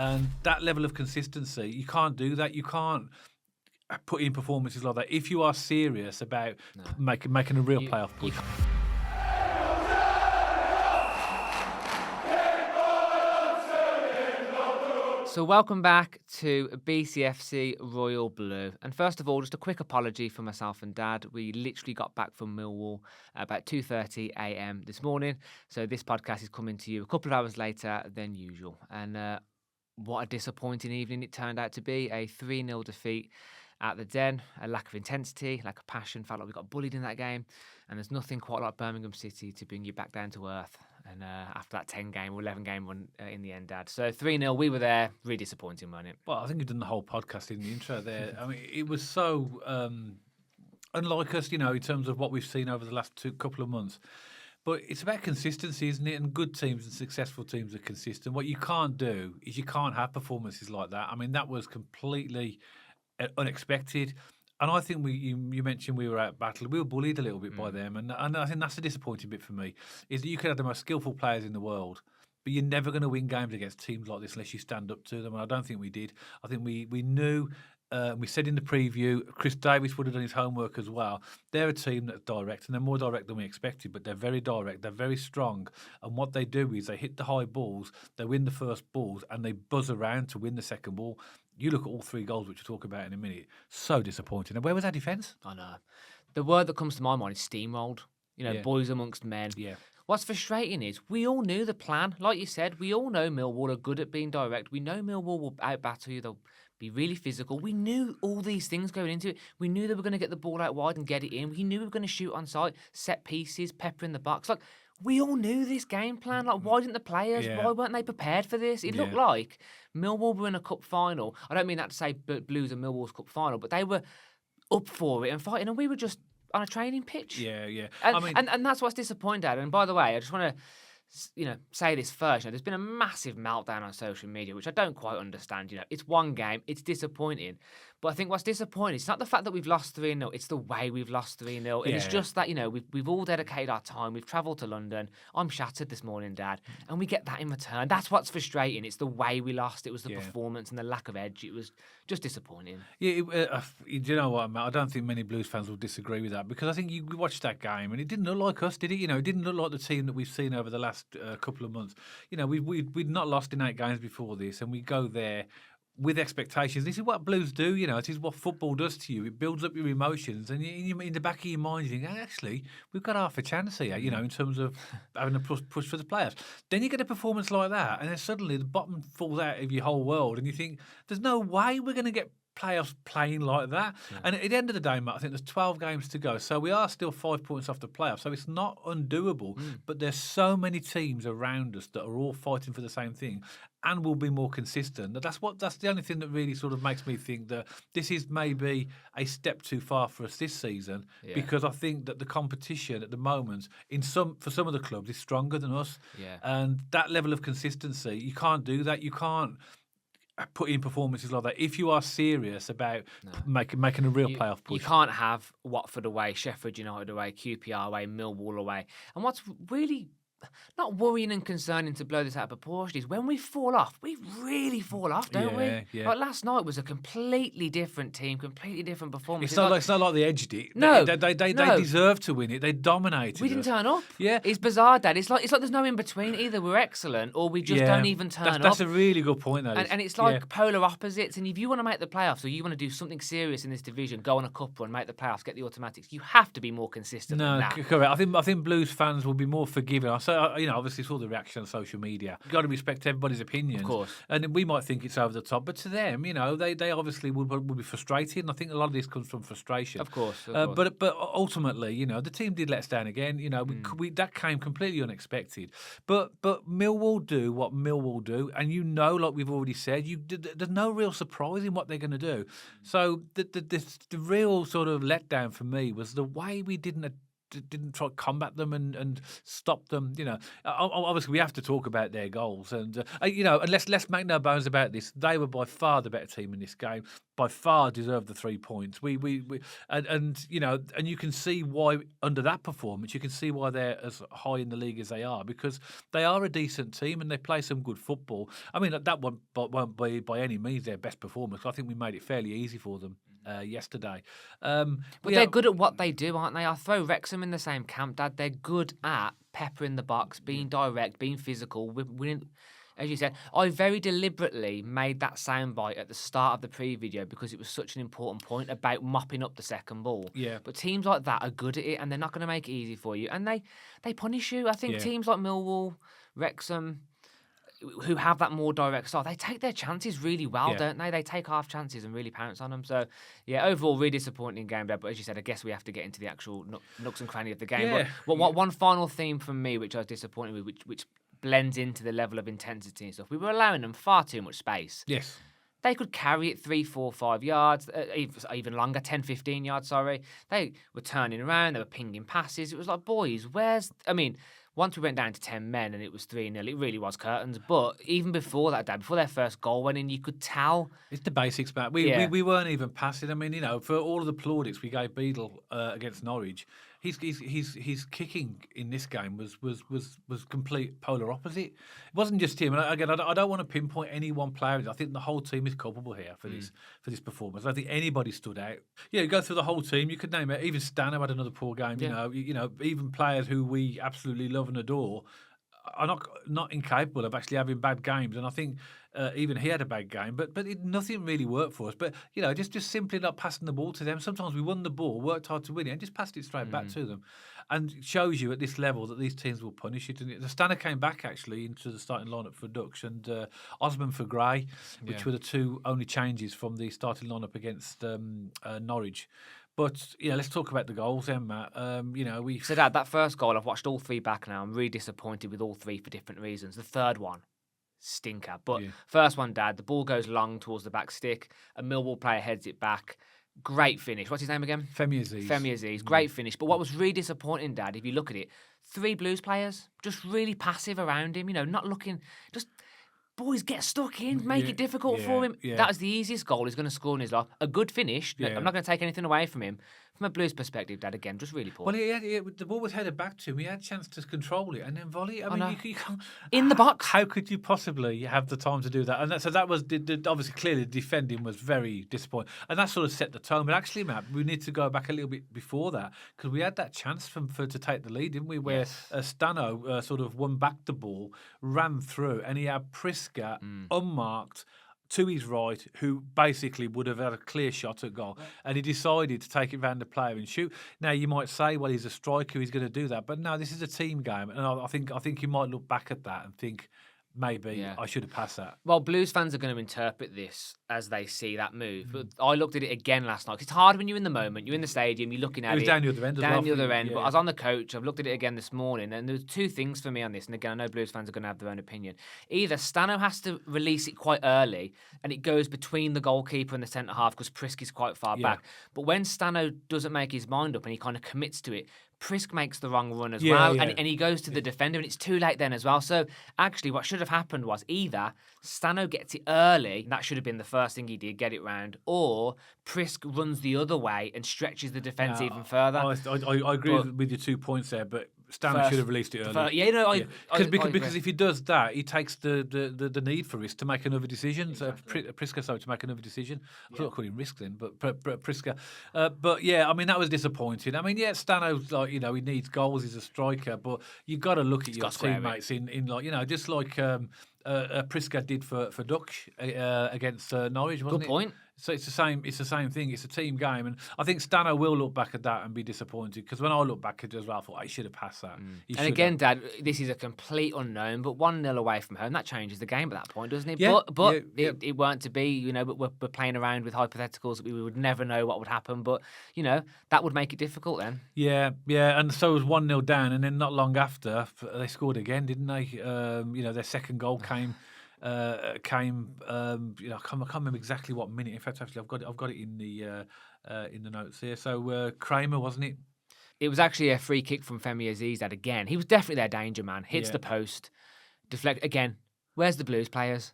And that level of consistency, you can't do that. You can't put in performances like that if you are serious about making a real playoff push. So welcome back to BCFC Royal Blue. And first of all, just a quick apology for myself and Dad. We literally got back from Millwall about 2:30 a.m. this morning. So this podcast is coming to you a couple of hours later than usual. And what a disappointing evening it turned out to be. A 3-0 defeat at the Den, a lack of intensity, lack of passion. Felt like we got bullied in that game. And there's nothing quite like Birmingham City to bring you back down to earth. And after that 10-game or 11-game run in the end, Dad. So 3-0, we were there. Really disappointing, wasn't it? Well, I think you've done the whole podcast in the intro there. I mean, it was so unlike us, in terms of what we've seen over the last couple of months. But it's about consistency, isn't it? And good teams and successful teams are consistent. What you can't do is you can't have performances like that. I mean, that was completely unexpected. And I think you mentioned we were out battled. We were bullied a little bit by them. And I think that's the disappointing bit for me, is that you could have the most skillful players in the world, but you're never going to win games against teams like this unless you stand up to them. And I don't think we did. I think we knew, we said in the preview, Chris Davis would have done his homework as well. They're a team that's direct, and they're more direct than we expected, but they're very direct. They're very strong. And what they do is they hit the high balls, they win the first balls, and they buzz around to win the second ball. You look at all 3 goals, which we'll talk about in a minute. So disappointing. And where was our defence? I know. The word that comes to my mind is steamrolled. Boys amongst men. Yeah. What's frustrating is we all knew the plan. Like you said, we all know Millwall are good at being direct. We know Millwall will out-battle you. They'll be really physical. We knew all these things going into it. We knew they were going to get the ball out wide and get it in. We knew we were going to shoot on sight, set pieces, pepper in the box. Like, we all knew this game plan. Like, why didn't the players, why weren't they prepared for this? It looked like Millwall were in a cup final. I don't mean that to say Blues and Millwall's cup final, but they were up for it and fighting, and we were just on a training pitch. Yeah. And that's what's disappointing, Dad. And by the way, I just want to say this first. There's been a massive meltdown on social media, which I don't quite understand. It's one game, it's disappointing. But I think what's disappointing, it's not the fact that we've lost 3-0, it's the way we've lost 3-0. And it's just that, we've all dedicated our time, we've travelled to London. I'm shattered this morning, Dad, and we get that in return. That's what's frustrating. It's the way we lost. It was the performance and the lack of edge. It was just disappointing. Yeah, do you know what, Matt? I don't think many Blues fans will disagree with that, because I think you watched that game and it didn't look like us, did it? It didn't look like the team that we've seen over the last couple of months. We'd not lost in 8 games before this, and we go there with expectations. This is what Blues do, It is what football does to you. It builds up your emotions, and in the back of your mind, you think, actually, we've got half a chance here, in terms of having a push for the players. Then you get a performance like that, and then suddenly the bottom falls out of your whole world, and you think, there's no way we're going to get playoffs playing like that. And at the end of the day, Matt, I think there's 12 games to go, so we are still 5 points off the playoffs, so it's not undoable. But there's so many teams around us that are all fighting for the same thing and will be more consistent. That's the only thing that really sort of makes me think that this is maybe a step too far for us this season, because I think that the competition at the moment for some of the clubs is stronger than us. And that level of consistency, you can't do that. You can't put in performances like that if you are serious about making a real playoff push. You can't have Watford away, Sheffield United away, QPR away, Millwall away. And what's really not worrying and concerning, to blow this out of proportion, is when we fall off, we really fall off, don't we? Yeah. Like last night was a completely different team, completely different performance. It's not like they edged it. No, they deserve to win it. They dominated. We didn't turn up. Yeah, it's bizarre, Dad. It's like there's no in between. Either we're excellent or we just don't even turn up. That's a really good point, though. And it's like polar opposites. And if you want to make the playoffs, or you want to do something serious in this division, go on a cup run, make the playoffs, get the automatics, you have to be more consistent. No, than that. Correct. I think Blues fans will be more forgiving. Obviously saw the reaction on social media. You've got to respect everybody's opinions. Of course. And we might think it's over the top, but to them, they obviously would be frustrated. And I think a lot of this comes from frustration. Of course. But ultimately, the team did let us down again. That came completely unexpected. But Millwall do what Millwall do, and like we've already said, there's no real surprise in what they're going to do. So the real sort of letdown for me was the way we didn't didn't try to combat them and stop them. Obviously we have to talk about their goals, and and let's make no bones about this. They were by far the better team in this game. By far deserved the 3 points. And you can see why under that performance, you can see why they're as high in the league as they are, because they are a decent team and they play some good football. I mean, that won't be by any means their best performance. I think we made it fairly easy for them yesterday. But they're good at what they do, aren't they? I throw Wrexham in the same camp, Dad. They're good at peppering the box, being direct, being physical, winning. As you said, I very deliberately made that soundbite at the start of the pre-video because it was such an important point about mopping up the second ball. Yeah. But teams like that are good at it, and they're not going to make it easy for you. And they punish you. I think teams like Millwall, Wrexham, who have that more direct style, they take their chances really well, don't they? They take half chances and really pounce on them. So, yeah, overall, really disappointing game there. But as you said, I guess we have to get into the actual nooks and crannies of the game. Yeah. But one final theme from me, which I was disappointed with, which blends into the level of intensity and stuff. We were allowing them far too much space. Yes. They could carry it 3, 4, 5 yards, even longer, 10, 15 yards, sorry. They were turning around, they were pinging passes. It was like, boys, once we went down to 10 men and it was 3-0, it really was curtains. But even before that, Dad, before their first goal went in, you could tell. It's the basics, Matt. We weren't even passing. I mean, for all of the plaudits we gave Beadle against Norwich, his kicking in this game was complete polar opposite. It wasn't just him. And again, I don't want to pinpoint any one player. I think the whole team is culpable here for this performance. I don't think anybody stood out. Yeah, you go through the whole team. You could name it. Even Stano had another poor game. Yeah. Even players who we absolutely love and adore are not incapable of actually having bad games, and I think even he had a bad game, but nothing really worked for us. But just simply not passing the ball to them. Sometimes we won the ball, worked hard to win it, and just passed it straight back to them, and it shows you at this level that these teams will punish it. And the Stanner came back actually into the starting lineup for Dutch, and Osman for Gray, which were the two only changes from the starting lineup against Norwich. But let's talk about the goals then, Matt. So, Dad, that first goal, I've watched all three back now. I'm really disappointed with all three for different reasons. The third one, stinker. But first one, Dad, the ball goes long towards the back stick. A Millwall player heads it back. Great finish. What's his name again? Femi Aziz. Great finish. But what was really disappointing, Dad, if you look at it, 3 Blues players just really passive around him, not looking, just... Boys, get stuck in, make it difficult for him. Yeah. That was the easiest goal he's going to score in his life. A good finish. Yeah. I'm not going to take anything away from him. From a Blues perspective, Dad, again, just really poor. Well, the ball was headed back to him. He had a chance to control it and then volley. I mean, you can't... In the box. How could you possibly have the time to do that? And so that was, obviously, clearly, the defending was very disappointing. And that sort of set the tone. But actually, Matt, we need to go back a little bit before that, because we had that chance to take the lead, didn't we? Where Stano sort of won back the ball, ran through, and he had Priska unmarked to his right, who basically would have had a clear shot at goal, and he decided to take it round the player and shoot. Now you might say, well, he's a striker, he's going to do that, but no, this is a team game, and I think he might look back at that and think, maybe I should have passed that. Well, Blues fans are going to interpret this as they see that move. But I looked at it again last night. It's hard when you're in the moment, you're in the stadium, you're looking at it. It was down the other end as well. Down the other end. But I was on the coach, I've looked at it again this morning, and there's 2 things for me on this. And again, I know Blues fans are going to have their own opinion. Either Stano has to release it quite early, and it goes between the goalkeeper and the centre half because Prisk is quite far back. But when Stano doesn't make his mind up and he kind of commits to it, Prisk makes the wrong run as well, and he goes to the defender, and it's too late then as well. So actually, what should have happened was either Stano gets it early, that should have been the first thing he did, get it round, or Prisk runs the other way and stretches the defence even further. I agree with your 2 points there, but Stanley should have released it early. Because if he does that, he takes the need for risk to make another decision. Exactly. So Priska, to make another decision. I thought I called him risk then, but Priska. But yeah, I mean that was disappointing. I mean, Stano's like he needs goals. He's a striker, but you got to look at your teammates in just like Priska did for Dutch against Norwich, wasn't it? Good point. So it's the same. It's the same thing. It's a team game, and I think Stano will look back at that and be disappointed, because when I look back at it as well, I thought I should have passed that. And again, Dad, this is a complete unknown, but 1-0 away from home, that changes the game at that point, doesn't it? Yeah, but it weren't to be. But we're playing around with hypotheticals that we would never know what would happen. But that would make it difficult then. Yeah, and so it was 1-0 down, and then not long after they scored again, didn't they? Their second goal came. I can't remember exactly what minute. In fact, actually, I've got it in the notes here. So Kramer, wasn't it? It was actually a free kick from Femi Azizad again. He was definitely their danger man. Hits the post, deflect again. Where's the Blues players?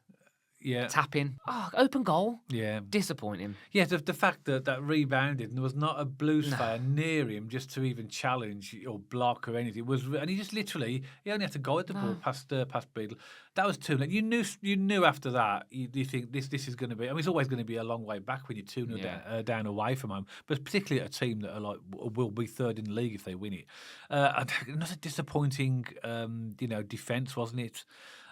Yeah. Tapping. Oh, open goal. Yeah. Disappointing. Yeah, the fact that rebounded and there was not a Blues fan near him just to even challenge or block or anything and he just literally he only had to guide the ball past Beadle. That was too late. You knew after that you think this is going to be. I mean, it's always going to be a long way back when you're 2-0 down away from home, but particularly at a team that are like will be third in the league if they win it. Another disappointing, defence, wasn't it?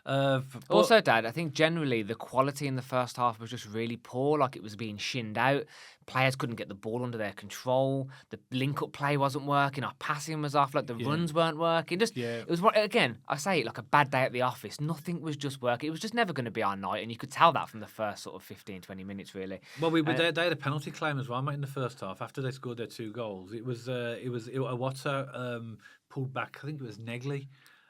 Also, Dad, I think generally the quality in the first half was just really poor. Like it was being shinned out. Players couldn't get the ball under their control. The link-up play wasn't working. Our passing was off. Like the runs weren't working. It was, again, I say it like a bad day at the office. Nothing was just working. It was just never going to be our night, and you could tell that from the first sort of 15, 20 minutes, really. Well, they had a penalty claim as well, mate, in the first half after they scored their 2 goals. It was Iwata pulled back. I think it was Negley.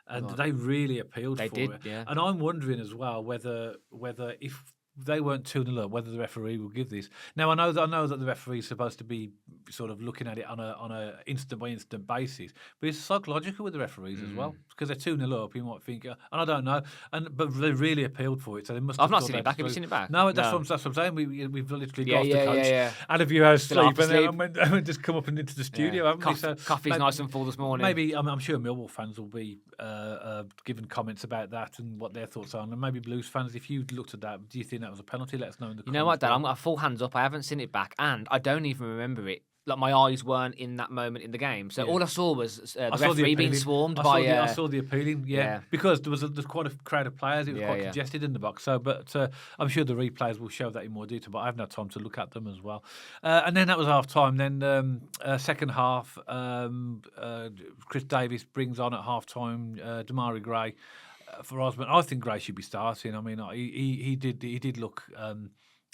And they really appealed for it. Yeah. And I'm wondering as well whether if they weren't 2-0 up, whether the referee will give this. Now I know that the referee is supposed to be sort of looking at it on a instant by instant basis, but it's psychological with the referees as well because they're 2-0 up. You might think, and I don't know, but they really appealed for it, so they must. I've not seen it back. Have you seen it back? No, that's what I'm saying. We've literally got off the coach, had a few hours Still sleep, and then just come up and into the studio, haven't we? So coffee's nice and full this morning. Maybe I'm sure Millwall fans will be giving comments about that and what their thoughts are, and maybe Blues fans, if you looked at that, do you think that was a penalty? Let us know in the comments. You know what, Dad? I'm got a full hands up. I haven't seen it back, and I don't even remember it. Like my eyes weren't in that moment in the game, so all I saw was the referee being swarmed by. I saw the appealing, because there's quite a crowd of players. It was quite congested in the box. So, but I'm sure the replays will show that in more detail. But I haven't had time to look at them as well. And then that was half time. Then second half, Chris Davis brings on at half time Damari Gray for Osborne. I think Gray should be starting. I mean, he did look.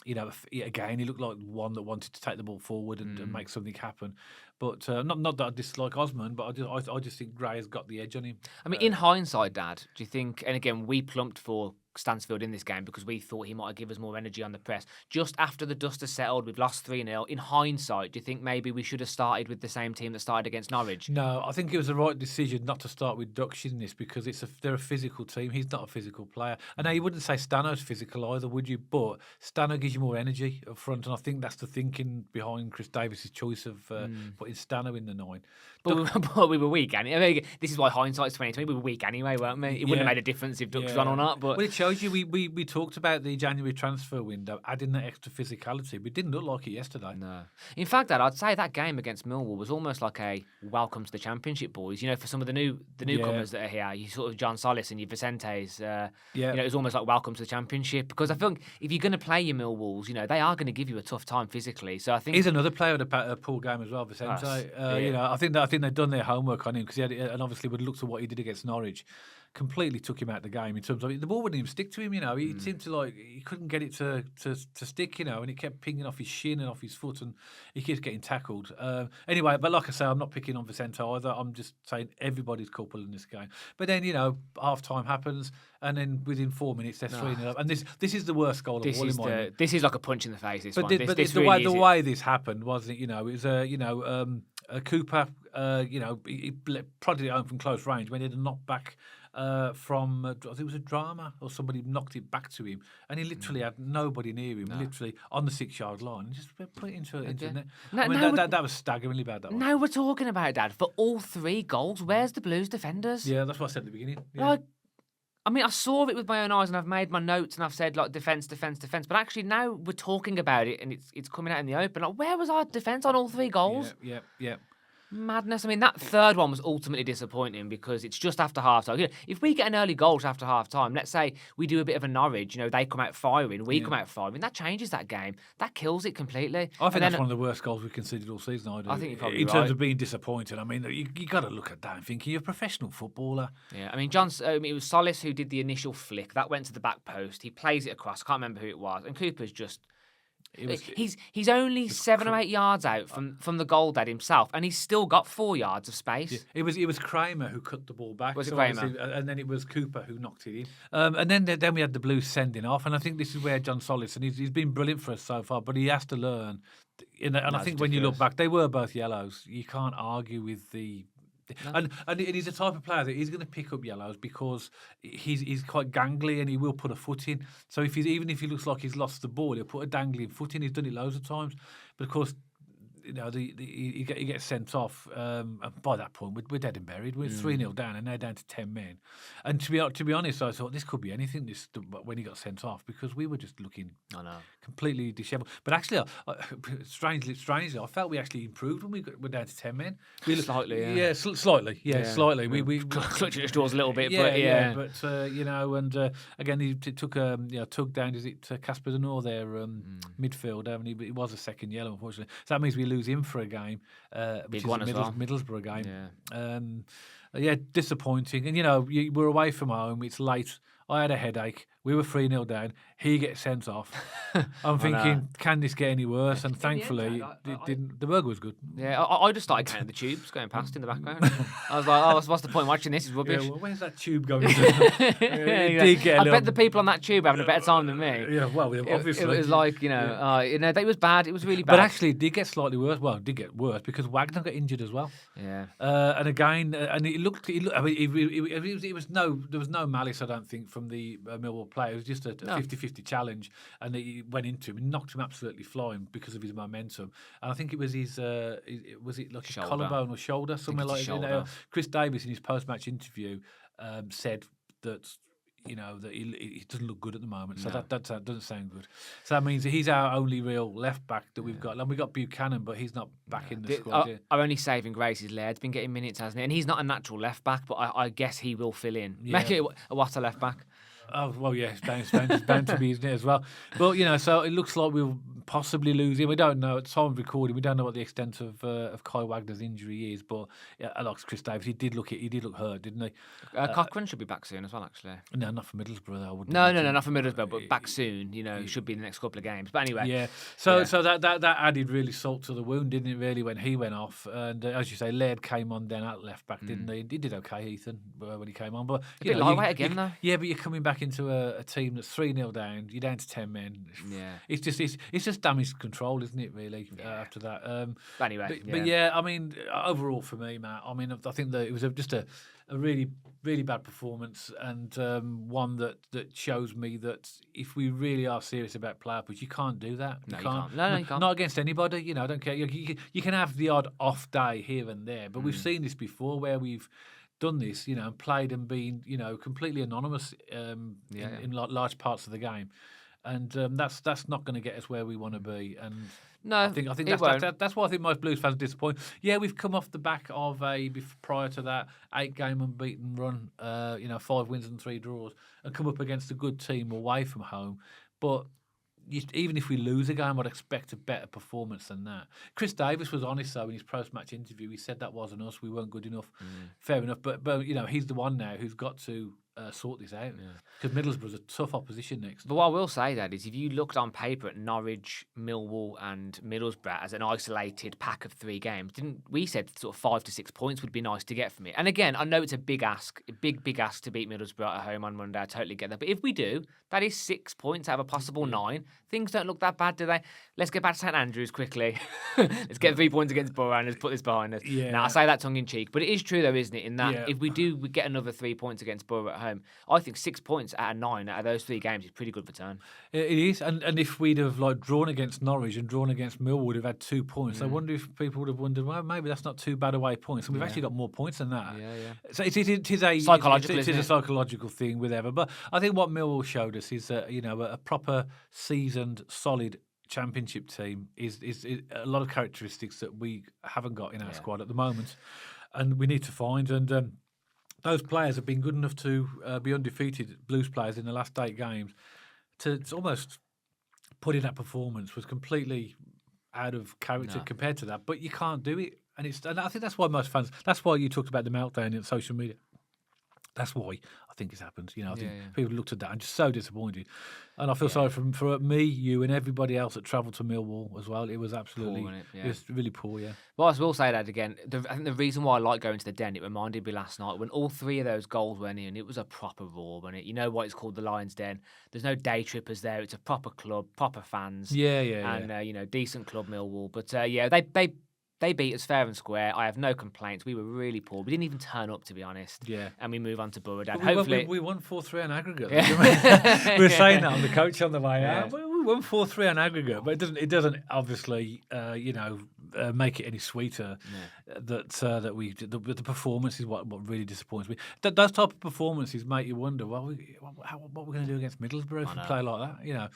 Again, he looked like one that wanted to take the ball forward and make something happen. But not that I dislike Osman, but I just think Gray has got the edge on him. I mean, in hindsight, Dad, do you think? And again, we plumped for Stansfield in this game because we thought he might give us more energy on the press. Just after the dust has settled, we've lost 3-0. In hindsight, do you think maybe we should have started with the same team that started against Norwich? No, I think it was the right decision not to start with Dutch in this because they're a physical team. He's not a physical player. And now you wouldn't say Stano's physical either, would you? But Stano gives you more energy up front, and I think that's the thinking behind Chris Davis's choice of putting Stano in the 9. But we were weak, and I mean, this is why hindsight's 2020. We were weak anyway, weren't we? It wouldn't have made a difference if Dutch was on or not. But it shows you we talked about the January transfer window, adding that extra physicality. We didn't look like it yesterday. No. In fact, Dad, I'd say that game against Millwall was almost like a welcome to the Championship, boys. You know, for some of the newcomers that are here, you sort of John Solis and your Vicentes. You know, it was almost like welcome to the Championship because I think if you're going to play your Millwalls, you know, they are going to give you a tough time physically. So I think he's another player with a poor game as well, Vicente. You know, I think they've done their homework on him because and obviously would look at what he did against Norwich. Completely took him out of the game in terms of the ball wouldn't even stick to him. You know, he seemed to he couldn't get it to stick. You know, and he kept pinging off his shin and off his foot, and he keeps getting tackled. Anyway, but like I say, I'm not picking on Vicente either. I'm just saying everybody's culpable in this game. But then half time happens, and then within 4 minutes they're 3-0 up. And this is the worst goal of all in my. This is like a punch in the face. The way this happened wasn't it? It was Cooper. He prodded it home from close range when he had a knockback. From I think it was a drama or somebody knocked it back to him, and he literally had nobody near him, literally on the 6-yard line, and just put it into the net. That was staggeringly bad. That one. Now we're talking about, Dad, for all 3 goals. Where's the Blues defenders? Yeah, that's what I said at the beginning. Yeah. I mean, I saw it with my own eyes, and I've made my notes, and I've said like defense. But actually, now we're talking about it, and it's coming out in the open. Like, where was our defense on all 3 goals? Yeah. Madness. I mean, that third one was ultimately disappointing because it's just after half time. You know, if we get an early goal after half time, let's say we do a bit of a Norwich, they come out firing, we come out firing, that changes that game. That kills it completely. I think that's one of the worst goals we've conceded all season. I think you're probably in terms of being disappointed. I mean, you got to look at that and think you're a professional footballer. Yeah, I mean, it was Solis who did the initial flick. That went to the back post. He plays it across. I can't remember who it was. And Cooper's just He's only 7 or 8 yards out from the goal dead himself, and he's still got 4 yards of space. It was Kramer who cut the ball back. Was it Kramer? And then it was Cooper who knocked it in. And then we had the Blues sending off, and I think this is where John Solis, and he's been brilliant for us so far, but he has to learn. And I think when you look back, they were both yellows. You can't argue with the. No. And he's the type of player that he's going to pick up yellows because he's quite gangly and he will put a foot in. So even if he looks like he's lost the ball, he'll put a dangling foot in. He's done it loads of times. But of course, he gets sent off. And by that point, we're dead and buried. We're 3-0 down, and they're down to 10 men. And to be honest, I thought this could be anything. When he got sent off, because we were just looking completely dishevelled. But actually, strangely, I felt we actually improved when we're down to 10 men. Slightly, slightly. We clutching at straws a little bit, but and again, he took tug down. Is it Casper Denor there, midfield? It was a second yellow, unfortunately. So that means we lose him for a game, which is a Middlesbrough game. Disappointing. And we're away from home. It's late. I had a headache. We were 3-0 down. He gets sent off. I'm thinking, can this get any worse? And thankfully, it didn't. The burger was good. Yeah, I just started counting the tubes going past in the background. I was like, what's the point watching this? It's rubbish. Yeah, well, where's that tube going to? I bet the people on that tube are having a better time than me. Yeah, well, obviously. It was like, it was bad. It was really bad. But actually, it did get slightly worse. Well, it did get worse because Wagner got injured as well. Yeah. And again, and it looked. I mean, there was no malice, I don't think, from the Millwall player. It was just a 50-50 challenge, and he went into him and knocked him absolutely flying because of his momentum. And I think it was his collarbone or shoulder, something like that. Chris Davis in his post-match interview said that that he doesn't look good at the moment. So that doesn't sound good. So that means he's our only real left back that we've got. And we've got Buchanan, but he's not back in the squad. Our only saving grace is Laird's been getting minutes, hasn't he? And he's not a natural left back, but I guess he will fill in. Yeah. What a left back. Oh, well, yeah, it's bound to be, isn't it, as well? But, so it looks like we'll possibly lose him. We don't know. At the time of recording, we don't know what the extent of Kai Wagner's injury is. But, like Chris Davis, he did look hurt, didn't he? Cochran should be back soon as well, actually. No, not for Middlesbrough, though. No, not for Middlesbrough, but back soon. He should be in the next couple of games. But anyway. Yeah. So that added really salt to the wound, didn't it, really, when he went off? And as you say, Laird came on then at left back, didn't he? He did okay, Ethan, when he came on. But a bit lightweight again, though. Yeah, but you're coming back into a team that's 3-0 down. You're down to 10 men. Yeah, it's just damage control, isn't it? Really. After that. But anyway, but I mean, overall for me, Matt. I mean, I think that it was just a really, really bad performance, and one that shows me that if we really are serious about player push, you can't do that. You can't. No, you can't. Not against anybody. I don't care. You can have the odd off day here and there, but we've seen this before where we've done this, and played and been, completely anonymous in large parts of the game, and that's not going to get us where we want to be. And no, I think that's why I think most Blues fans are disappointed. Yeah, we've come off the back of prior to that 8-game unbeaten run, 5 wins and 3 draws, and come up against a good team away from home, but. Even if we lose a game, I'd expect a better performance than that. Chris Davis was honest, though, in his post-match interview. He said that wasn't us. We weren't good enough. Fair enough. But he's the one now who's got to sort this out. Because Middlesbrough's a tough opposition next. But what I will say, Dad, is if you looked on paper at Norwich, Millwall and Middlesbrough as an isolated pack of 3 games, we said sort of 5 to 6 points would be nice to get from it. And again, I know it's a big ask, a big ask to beat Middlesbrough at home on Monday. I totally get that. But if we do, that is 6 points out of a possible 9. Things don't look that bad, do they? Let's get back to St.Andrews quickly. Let's get 3 points against Borough and let's put this behind us. Yeah. Now, I say that tongue-in-cheek, but it is true, though, isn't it? In that if we get another 3 points against Borough at home, I think 6 points out of 9 out of those 3 games is pretty good return. It is, and if we'd have drawn against Norwich and drawn against Millwall, would have had 2 points. I wonder if people would have wondered, well, maybe that's not too bad away points, and we've actually got more points than that. So it is a psychological thing with Ever, but I think what Millwall showed us is a proper seasoned, solid Championship team is a lot of characteristics that we haven't got in our squad at the moment, and we need to find. And those players have been good enough to be undefeated. Blues players in the last 8 games to almost put in that performance was completely out of character compared to that. But you can't do it, and I think that's why most fans. That's why you talked about the meltdown in social media. That's why I think it's happened. I think Yeah. people looked at that and just so disappointed. And I feel Yeah. sorry for me, you, and everybody else that travelled to Millwall as well. It was absolutely, Poor, innit? it Yeah. was really poor. Yeah, Well, I will say that again. I think the reason why I like going to the Den, it reminded me last night when all three of those goals went in. It was a proper roar, wasn't it? You know why it's called the Lions Den? There's no day trippers there. It's a proper club, proper fans, yeah. and decent club Millwall. But yeah, they beat us fair and square. I have no complaints. We were really poor. We didn't even turn up, to be honest. Yeah. And we move on to Borough. But Hopefully, we won 4-3 on aggregate. though, Yeah. didn't we? We were saying that on the coach on the way Yeah. out. We won 4-3 on aggregate, but it doesn't obviously make it any sweeter. That we the performance is what really disappoints me. Those type of performances make you wonder, what we're going to do against Middlesbrough if we play like that.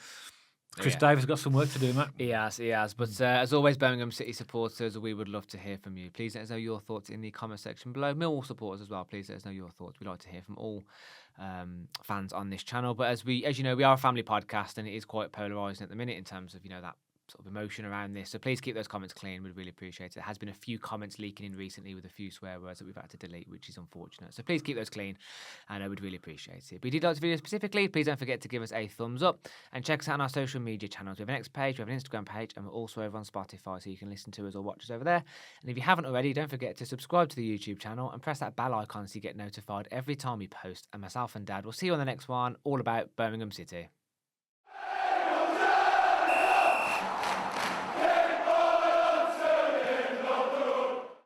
Chris Davis got some work to do, Matt. He has. But as always, Birmingham City supporters, we would love to hear from you. Please let us know your thoughts in the comment section below. Millwall supporters as well, please let us know your thoughts. We'd like to hear from all fans on this channel. But as you know, we are a family podcast, and it is quite polarising at the minute in terms of that sort of emotion around this. So please keep those comments clean. We'd really appreciate it. There has been a few comments leaking in recently with a few swear words that we've had to delete, which is unfortunate. So please keep those clean, and I would really appreciate it. If you did like this video specifically, please don't forget to give us a thumbs up and check us out on our social media channels. We have an X page, we have an Instagram page, and we're also over on Spotify, so you can listen to us or watch us over there. And if you haven't already, don't forget to subscribe to the YouTube channel and press that bell icon so you get notified every time we post. And myself and Dad will see you on the next one, all about Birmingham City.